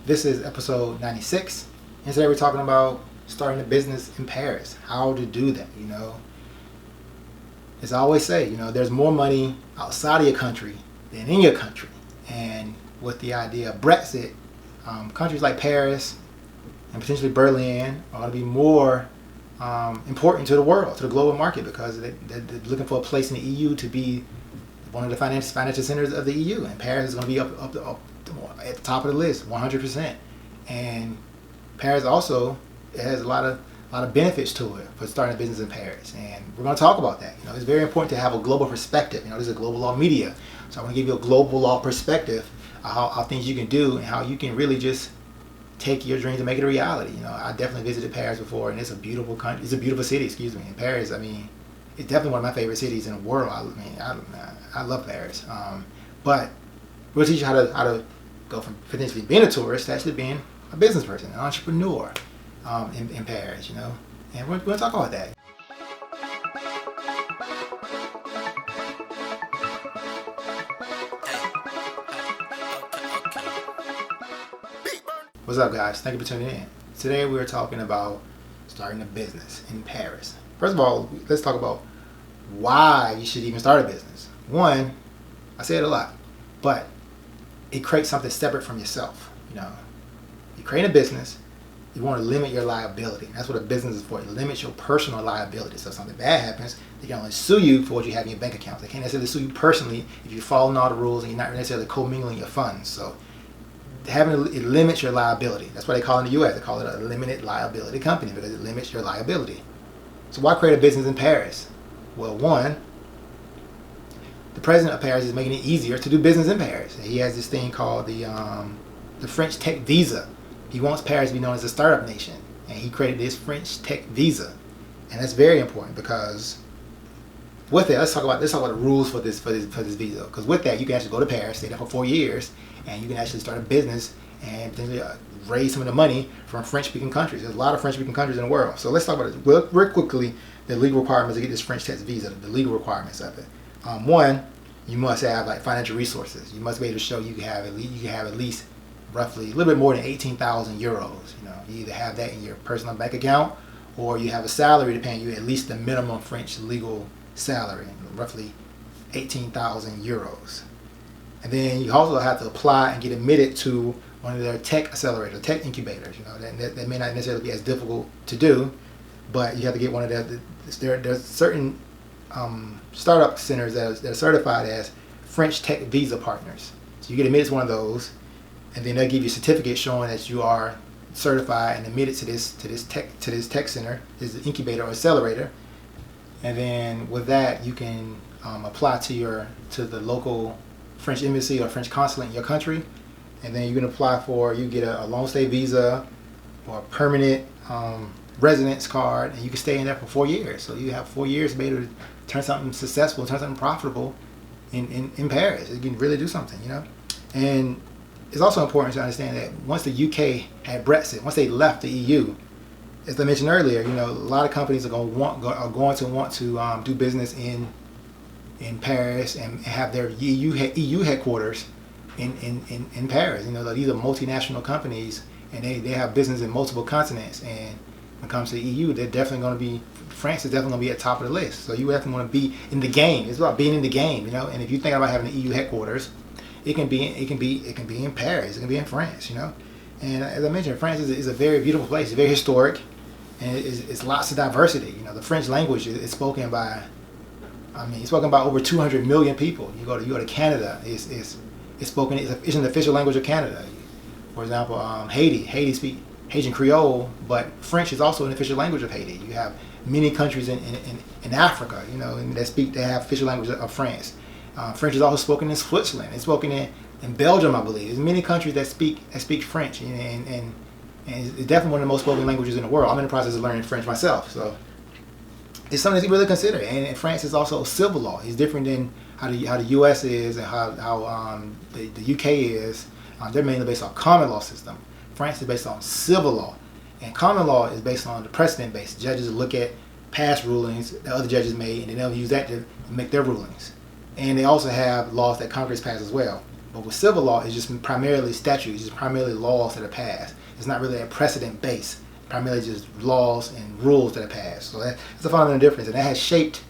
This is episode 96, and today we're talking about starting a business in Paris, how to do that. As I always say, there's more money outside of your country than in your country. And with the idea of Brexit, countries like Paris and potentially Berlin ought to be more important to the world, to the global market, because they're looking for a place in the EU to be one of the financial centers of the EU. And Paris is going to be up at the top of the list, 100%. And Paris also has a lot of benefits to it for starting a business in Paris, and we're going to talk about that. It's very important to have a global perspective. This is a global law media, so I want to give you a global law perspective of how things you can do and how you can really just take your dreams and make it a reality. I definitely visited Paris before, and it's a beautiful country. It's a beautiful city. Excuse me. In Paris, it's definitely one of my favorite cities in the world. I love Paris. But we'll teach you how to go from potentially being a tourist to actually being a business person, an entrepreneur in Paris, and we're going to talk about that. What's up, guys? Thank you for tuning in. Today we're talking about starting a business in Paris. First of all, let's talk about why you should even start a business. One, I say it a lot, but it creates something separate from yourself. You create a business, you want to limit your liability. That's what a business is for. It limits your personal liability. So if something bad happens, they can only sue you for what you have in your bank account. They can't necessarily sue you personally if you're following all the rules and you're not necessarily commingling your funds. So it limits your liability. That's what they call it in the U.S. They call it a limited liability company because it limits your liability. So why create a business in Paris? Well, one, the president of Paris is making it easier to do business in Paris. He has this thing called the French Tech Visa. He wants Paris to be known as a startup nation, and he created this French Tech Visa, and that's very important because with it, let's talk about the rules for this visa. Because with that, you can actually go to Paris, stay there for 4 years, and you can actually start a business and potentially raise some of the money from French-speaking countries. There's a lot of French-speaking countries in the world. So let's talk about it real quickly. The legal requirements to get this French Tech Visa, the legal requirements of it. One, you must have financial resources. You must be able to show you have at least roughly a little bit more than 18,000 euros. You either have that in your personal bank account, or you have a salary to pay you at least the minimum French legal salary, roughly 18,000 euros. And then you also have to apply and get admitted to one of their tech accelerators, tech incubators. That may not necessarily be as difficult to do, but you have to get one of there's certain startup centers that are certified as French Tech Visa partners. So you get admitted to one of those, and then they'll give you a certificate showing that you are certified and admitted to this tech center, this incubator or accelerator. And then with that, you can apply to the local French embassy or French consulate in your country, and then you can you get a long stay visa or a permanent residence card, and you can stay in there for 4 years. So you have 4 years to be able to turn something successful, turn something profitable in Paris. You can really do something, And it's also important to understand that once the UK had Brexit, once they left the EU, as I mentioned earlier, a lot of companies are going to want to do business in Paris and have their EU headquarters in Paris. These are multinational companies, and they have business in multiple continents. And when it comes to the EU, France is definitely going to be at the top of the list. So you definitely want to be in the game. It's about being in the game, And if you think about having an EU headquarters, it can be in Paris. It can be in France, And as I mentioned, France is a very beautiful place. It's very historic, and it's lots of diversity. The French language is spoken by, it's spoken by over 200 million people. You go to Canada, it's spoken. It's an official language of Canada. For example, Haiti speak Haitian Creole, but French is also an official language of Haiti. You have many countries in Africa, that have official language of France. French is also spoken in Switzerland. It's spoken in Belgium, I believe. There's many countries that speak French, and it's definitely one of the most spoken languages in the world. I'm in the process of learning French myself, so it's something to really consider. And France is also civil law. It's different than how the U.S. is and how the U.K. is. They're mainly based on common law system. France is based on civil law, and common law is based on the precedent base. Judges look at past rulings that other judges made, and then they'll use that to make their rulings. And they also have laws that Congress passes as well. But with civil law, it's just primarily statutes, it's primarily laws that are passed. It's not really a precedent base, primarily just laws and rules that are passed. So that's a fundamental difference, and that has shaped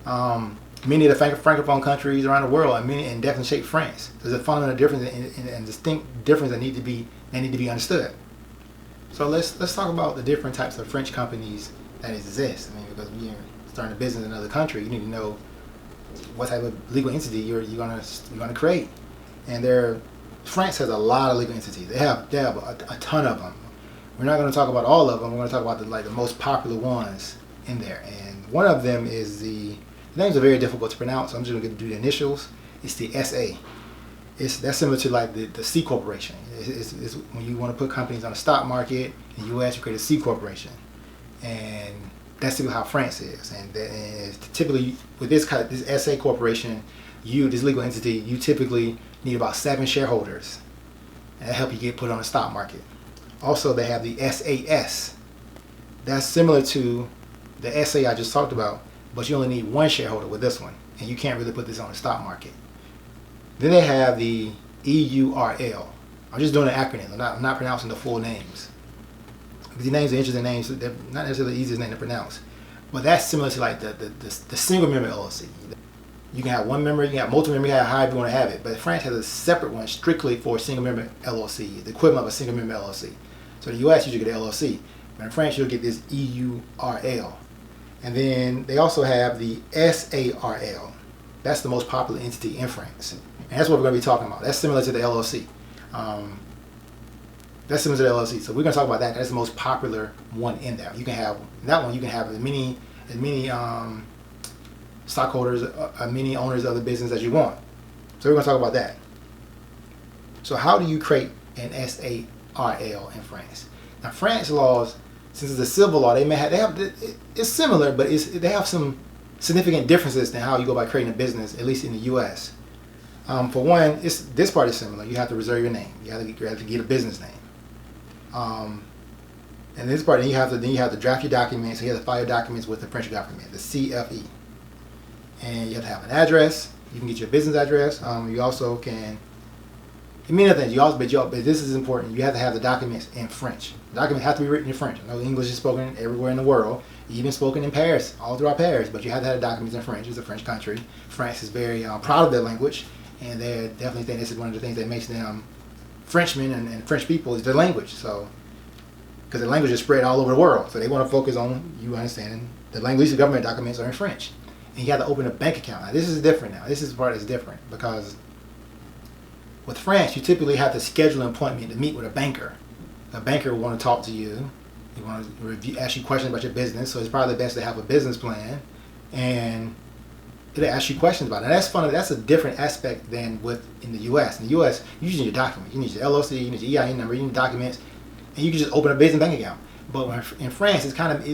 many of the francophone countries around the world, and definitely shaped France. There's a fundamental difference and distinct difference that need to be understood. So let's talk about the different types of French companies that exist. I mean, because when you're starting a business in another country, you need to know what type of legal entity you're gonna create. And France has a lot of legal entities. They have a ton of them. We're not going to talk about all of them. We're going to talk about the most popular ones in there. And one of them is the names are very difficult to pronounce. So I'm just going to do the initials. It's the SA. That's similar to like the C corporation. It's when you want to put companies on the stock market in the U.S. you create a C corporation, and that's typically how France is. And typically with this SA corporation, this legal entity, you typically need about 7 shareholders, and that help you get put on the stock market. Also, they have the SAS. That's similar to the SA I just talked about, but you only need 1 shareholder with this one, and you can't really put this on the stock market. Then they have the EURL. I'm just doing an acronym. I'm not pronouncing the full names. These names are interesting names. They're not necessarily the easiest name to pronounce, but that's similar to like the single member LLC. You can have 1 member, you can have multiple members, you can have however you want to have it. But France has a separate one strictly for single member LLC, the equivalent of a single member LLC. So in the US, you should get LLC. But in France, you'll get this EURL. And then they also have the SARL. That's the most popular entity in France. And that's what we're going to be talking about. That's similar to the LLC. That's similar to the LLC. So we're going to talk about that. That's the most popular one in there. You can have that one. You can have as many stockholders, many owners of the business as you want. So we're going to talk about that. So how do you create an SARL in France? Now, France laws, since it's a civil law, it's similar, but they have some significant differences in how you go about creating a business, at least in the U.S. For one, this part is similar. You have to reserve your name. You have to get a business name. And this part, then you have to draft your documents. You have to file your documents with the French government, the CFE. And you have to have an address. You can get your business address. You also can, many other things. But this is important. You have to have the documents in French. The documents have to be written in French. I know English is spoken everywhere in the world, even spoken in Paris, all throughout Paris. But you have to have the documents in French. It's a French country. France is very proud of their language, and they definitely think this is one of the things that makes them Frenchmen and French people is their language. So, because the language is spread all over the world, so they want to focus on you understanding the language. The government documents are in French. And you have to open a bank account. Now, this is different now. This is the part that's different because with France, you typically have to schedule an appointment to meet with a banker. A banker will want to talk to you. They want to ask you questions about your business. So it's probably best to have a business plan, and it'll ask you questions about it. Now, that's funny. That's a different aspect than in the U.S. In the U.S., you just need your documents. You need your LLC, you need your EIN number, you need documents, and you can just open a business bank account. But in France, it's kind of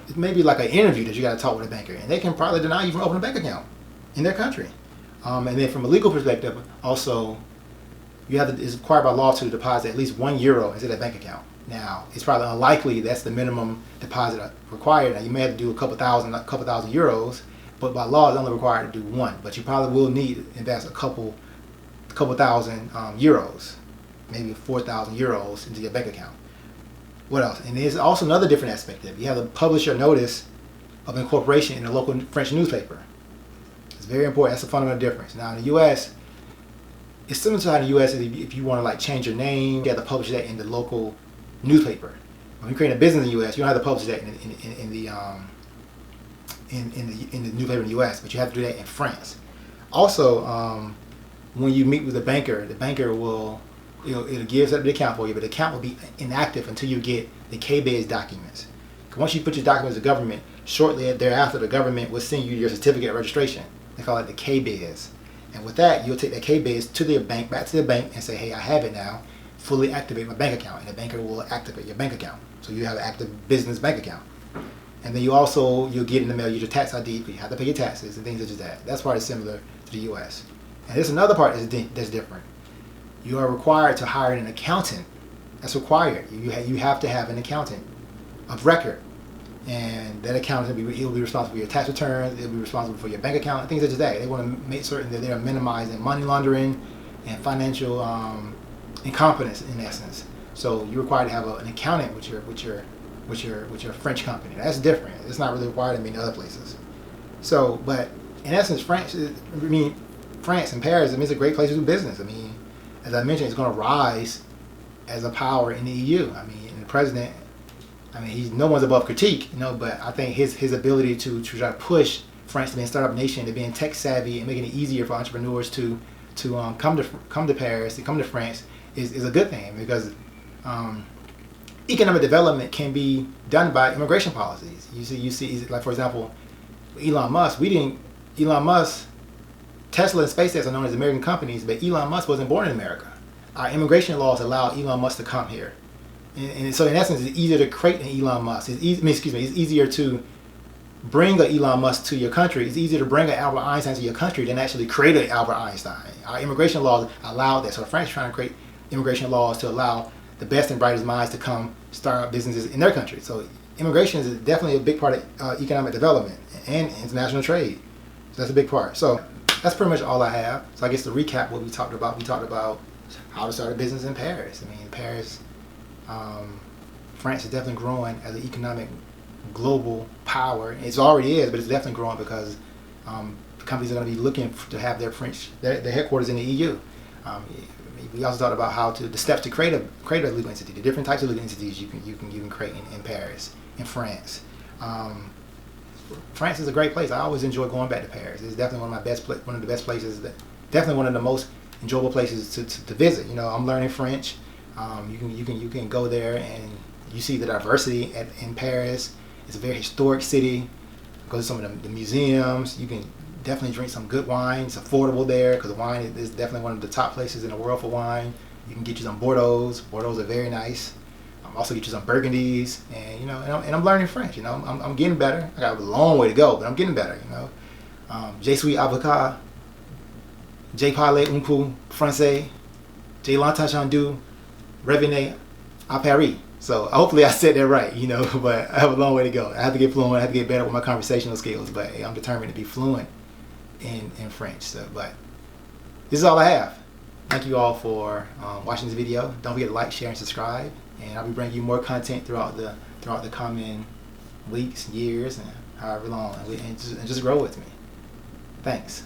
it may be like an interview that you got to talk with a banker, and they can probably deny you from opening a bank account in their country. And then from a legal perspective, also, it's required by law to deposit at least €1 into that bank account. Now, it's probably unlikely that's the minimum deposit required. Now, you may have to do a couple thousand euros, but by law, it's only required to do 1. But you probably will need to invest a couple thousand euros, maybe 4,000 euros into your bank account. What else? And there's also another different aspect of it. You have to publish your notice of incorporation in a local French newspaper. It's very important. That's a fundamental difference. Now, in the U.S., it's similar to how in the U.S., if you want to like change your name, you have to publish that in the local newspaper. When you create a business in the U.S., you don't have to publish that in the newspaper in the U.S., but you have to do that in France. Also, when you meet with the banker will it'll give up the account for you, but the account will be inactive until you get the KBIZ documents. Once you put your documents to government, shortly thereafter, the government will send you your certificate of registration. They call it the KBIZ. And with that, you'll take that KBIZ to the bank, back to the bank, and say, hey, I have it now. Fully activate my bank account. And the banker will activate your bank account. So you have an active business bank account. And then you'll get in the mail your tax ID, because you have to pay your taxes and things such as that. That's part similar to the U.S. And there's another part that's different. You are required to hire an accountant. That's required. You have to have an accountant of record. And that accountant will be responsible for your tax returns. They'll be responsible for your bank account and things such as that. They want to make certain that they are minimizing money laundering and financial incompetence in essence. So you're required to have an accountant with your French company. That's different. It's not really required in other places. So, but in essence, France and Paris, it's a great place to do business. As I mentioned, it's going to rise as a power in the EU. And the president, no one's above critique, but I think his ability to try to push France to be a startup nation, to being tech savvy and making it easier for entrepreneurs to come to Paris, to come to France is a good thing, because economic development can be done by immigration policies. You see, like for example, Elon Musk. Tesla and SpaceX are known as American companies, but Elon Musk wasn't born in America. Our immigration laws allow Elon Musk to come here, and so in essence, it's easier to create an Elon Musk. It's easier to bring an Elon Musk to your country. It's easier to bring an Albert Einstein to your country than actually create an Albert Einstein. Our immigration laws allow that. So the French are trying to create immigration laws to allow the best and brightest minds to come start up businesses in their country. So immigration is definitely a big part of economic development and international trade. So that's a big part. So that's pretty much all I have. So I guess to recap what we talked about how to start a business in Paris. Paris, France is definitely growing as an economic global power. It already is, but it's definitely growing because companies are going to be looking to have their headquarters in the EU. We also talked about the steps to create a legal entity, the different types of legal entities you can create in Paris, in France. France is a great place. I always enjoy going back to Paris. It's definitely one of the best places. Definitely one of the most enjoyable places to visit. I'm learning French. You can go there and you see the diversity in Paris. It's a very historic city. Go to some of the museums. You can definitely drink some good wine. It's affordable there because wine is definitely one of the top places in the world for wine. You can get you some Bordeaux. Bordeaux are very nice. Also get you some Burgundies, and I'm learning French. I'm getting better. I got a long way to go, but I'm getting better. Je suis avocat. Je parle un peu français. J'ai l'intention revenir à Paris. So hopefully I said that right, but I have a long way to go. I have to get fluent. I have to get better with my conversational skills, but I'm determined to be fluent in French. So, but this is all I have. Thank you all for watching this video. Don't forget to like, share, and subscribe. And I'll be bringing you more content throughout the coming weeks, years, and however long, and just grow with me. Thanks.